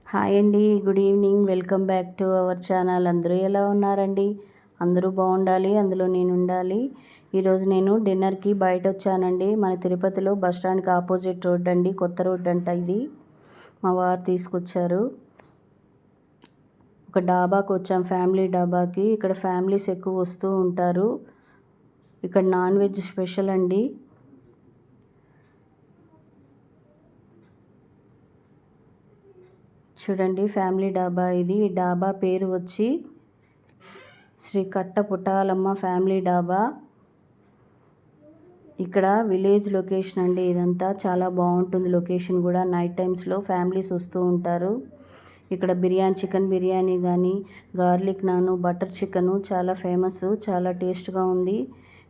Hi అండి, good evening. Welcome back to our channel. అందరూ ఎలా ఉన్నారండి? అందరూ బాగుండాలి, అందులో నేను ఉండాలి. ఈరోజు నేను డిన్నర్కి బయట వచ్చానండి. మన తిరుపతిలో బస్ స్టాండ్కి ఆపోజిట్ రోడ్ అండి, కొత్త రోడ్ అంట. ఇది మా వారు తీసుకొచ్చారు. ఒక డాబాకి వచ్చాం, ఫ్యామిలీ డాబాకి. ఇక్కడ ఫ్యామిలీస్ ఎక్కువ వస్తూ ఉంటారు. ఇక్కడ నాన్ వెజ్ స్పెషల్ అండి. చూడండి, ఫ్యామిలీ డాబా ఇది. ఈ డాబా పేరు వచ్చి శ్రీ కట్ట పుట్టాలమ్మ ఫ్యామిలీ డాబా. ఇక్కడ విలేజ్ లొకేషన్ అండి. ఇదంతా చాలా బాగుంటుంది లొకేషన్ కూడా. నైట్ టైమ్స్లో ఫ్యామిలీస్ వస్తూ ఉంటారు. ఇక్కడ బిర్యానీ, చికెన్ బిర్యానీ కానీ, గార్లిక్ నాను, బటర్ చికెను చాలా ఫేమస్, చాలా టేస్ట్గా ఉంది.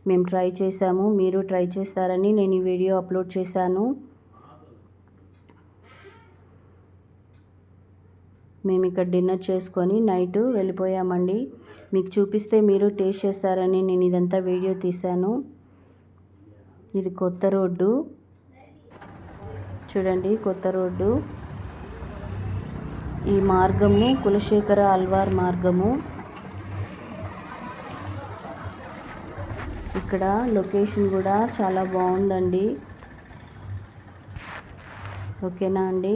మేము ట్రై చేసాము, మీరు ట్రై చేస్తారని నేను ఈ వీడియో అప్లోడ్ చేశాను. మేము ఇక్కడ డిన్నర్ చేసుకొని నైట్ వెళ్ళిపోయామండి. మీకు చూపిస్తే మీరు టేస్ట్ చేస్తారని నేను ఇదంతా వీడియో తీశాను. ఇది కొత్త రోడ్డు చూడండి, కొత్త రోడ్డు. ఈ మార్గము కులశేఖర అల్వార్ మార్గము. ఇక్కడ లొకేషన్ కూడా చాలా బాగుందండి. ఓకేనా అండి?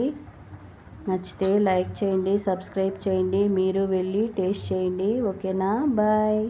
నచ్చితే లైక్ చేయండి, సబ్స్క్రైబ్ చేయండి, మీరు వెళ్ళి టేస్ట్ చేయండి. ఓకేనా? బాయ్.